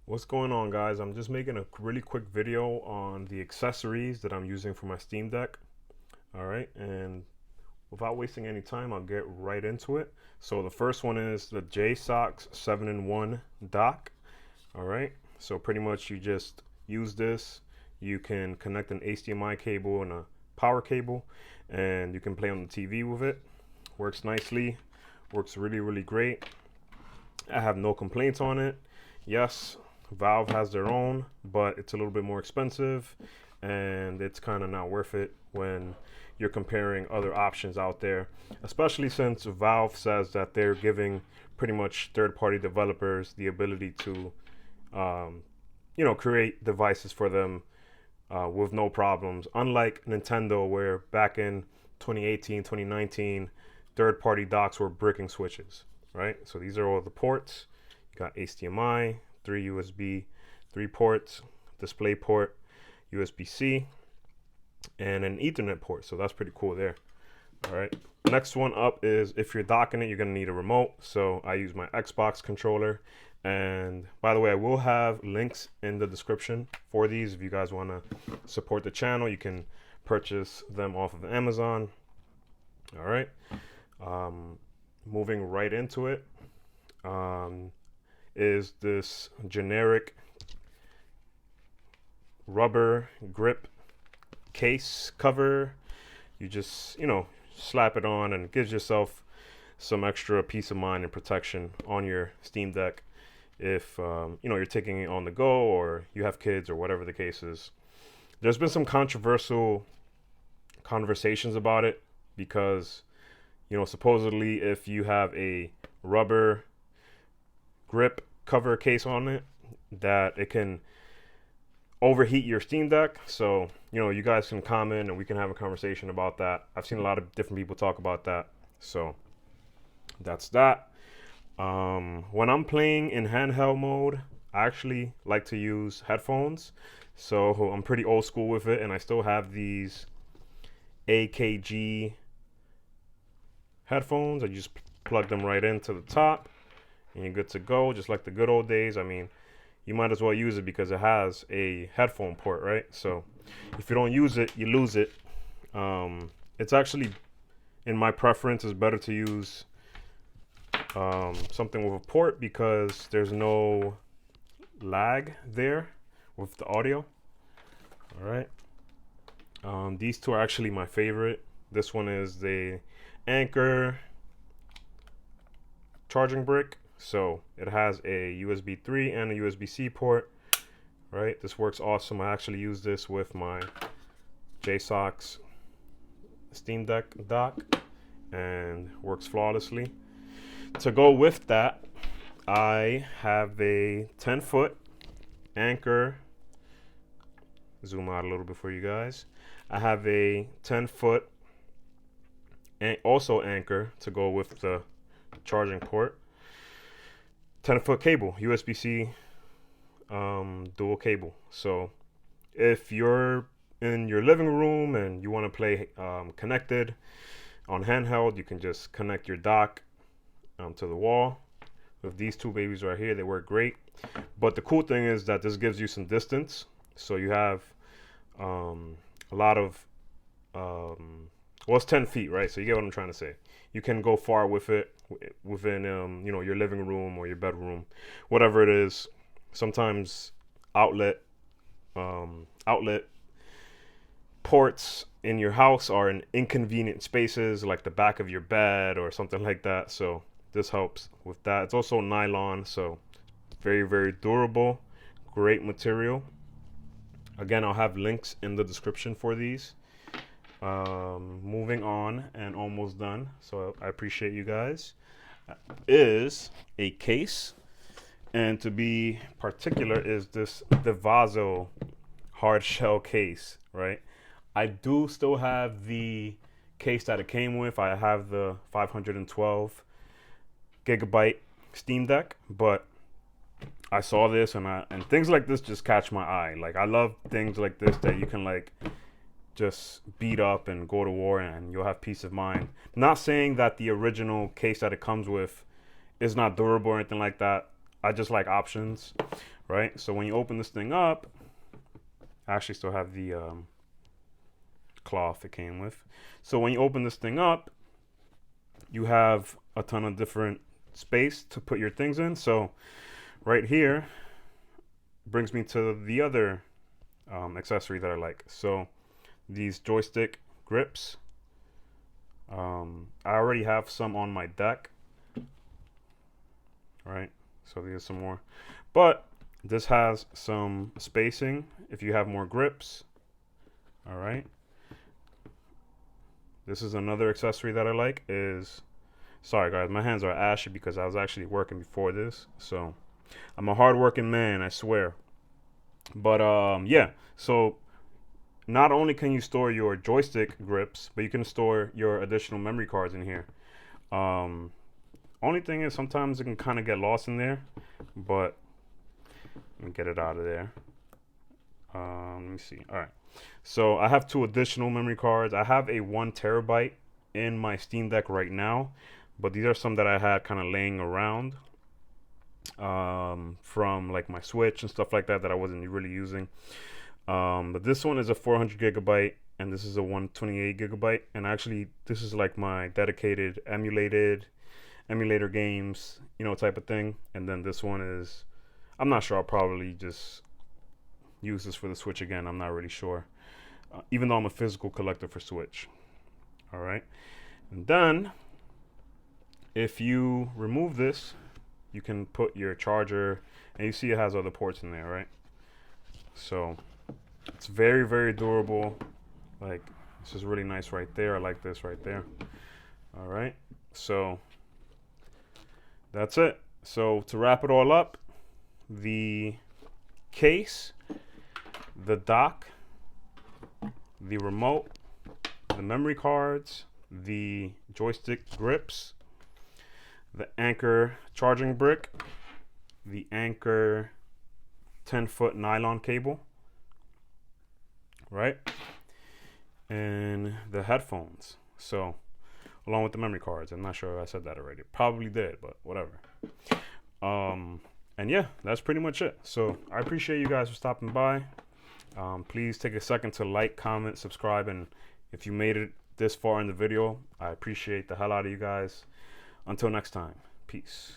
What's going on, guys? I'm just making a really quick video on the accessories that I'm using for my Steam Deck. All right, and without wasting any time, I'll get right into it. So the first one is the JSOCKS 7-in-1 dock. All right, so pretty much you just use this. You can connect an HDMI cable and a power cable, and you can play on the TV with it. Works nicely, works really great. I have no complaints on it. Yes, Valve has their own, but it's a little bit more expensive and it's kind of not worth it when you're comparing other options out there, especially since Valve says that they're giving pretty much third-party developers the ability to, create devices for them with no problems. Unlike Nintendo, where back in 2018, 2019, third-party docks were bricking switches, right? So these are all the ports. You got HDMI, 3 USB 3 ports, display port, USB-C, and an Ethernet port. So that's pretty cool there. All right. Next one up is if you're docking it, you're gonna need a remote. So I use my Xbox controller. And by the way, I will have links in the description for these. If you guys want to support the channel, you can purchase them off of Amazon. All right. Moving right into it. Is this generic rubber grip case cover. You just, slap it on and it gives yourself some extra peace of mind and protection on your Steam Deck if, you're taking it on the go or you have kids or whatever the case is. There's been some controversial conversations about it because, supposedly if you have a rubber grip cover case on it, that it can overheat your Steam Deck. So, you guys can comment and we can have a conversation about that. I've seen a lot of different people talk about that. So that's that. When I'm playing in handheld mode, I actually like to use headphones. So I'm pretty old school with it, and I still have these AKG headphones. I just plug them right into the top and you're good to go, just like the good old days. I mean, you might as well use it because it has a headphone port, right? So if you don't use it, you lose it. It's actually, in my preference, is better to use something with a port because there's no lag there with the audio. All right. These two are actually my favorite. This one is the Anker charging brick. So it has a USB 3 and a USB-C port, right? This works awesome. I actually use this with my JSOCKS Steam Deck dock and works flawlessly. To go with that, I have a 10-foot Anker. Zoom out a little bit for you guys. I have a 10-foot and also Anker to go with the charging port. 10-foot cable, USB-C dual cable. So if you're in your living room and you want to play connected on handheld, you can just connect your dock to the wall. With these two babies right here, they work great. But the cool thing is that this gives you some distance. So you have a lot of, well, it's 10 feet, right? So you get what I'm trying to say. You can go far with it within, your living room or your bedroom, whatever it is. Sometimes outlet ports in your house are in inconvenient spaces like the back of your bed or something like that. So this helps with that. It's also nylon, so very durable, great material. Again, I'll have links in the description for these. Moving on and almost done, so I appreciate you guys, is a case, and to be particular is this DeVazo hard shell case, right? I do still have the case that it came with. I have the 512 gigabyte Steam Deck, but I saw this and things like this just catch my eye. Like, I love things like this that you can just beat up and go to war and you'll have peace of mind. Not saying that the original case that it comes with is not durable or anything like that. I just like options, right? So when you open this thing up, I actually still have the cloth it came with. So when you open this thing up, you have a ton of different space to put your things in. So right here brings me to the other accessory that I like. So these joystick grips. I already have some on my deck, right? So these are some more, but this has some spacing if you have more grips. All right. This is another accessory that I like is, sorry guys, my hands are ashy because I was actually working before this. So I'm a hardworking man, I swear. But yeah, so not only can you store your joystick grips, but you can store your additional memory cards in here. Only thing is sometimes it can kind of get lost in there, but let me get it out of there. Let me see. All right. So I have 2 additional memory cards. I have a 1 terabyte in my Steam Deck right now, but these are some that I had kind of laying around from like my Switch and stuff like that that I wasn't really using. But this one is a 400 gigabyte and this is a 128 gigabyte. And actually this is like my dedicated emulator games, you know, type of thing. And then this one is, I'm not sure, I'll probably just use this for the Switch again. I'm not really sure, even though I'm a physical collector for Switch. All right. And then if you remove this, you can put your charger, and you see it has other ports in there, right? So it's very, very durable. Like, this is really nice right there. I like this right there. All right. So that's it. So to wrap it all up, the case, the dock, the remote, the memory cards, the joystick grips, the Anker charging brick, the Anker 10-foot nylon cable, right? And the headphones. So, along with the memory cards. I'm not sure if I said that already. Probably did, but whatever. And yeah, that's pretty much it. So, I appreciate you guys for stopping by. Please take a second to like, comment, subscribe, and if you made it this far in the video, I appreciate the hell out of you guys. Until next time, peace.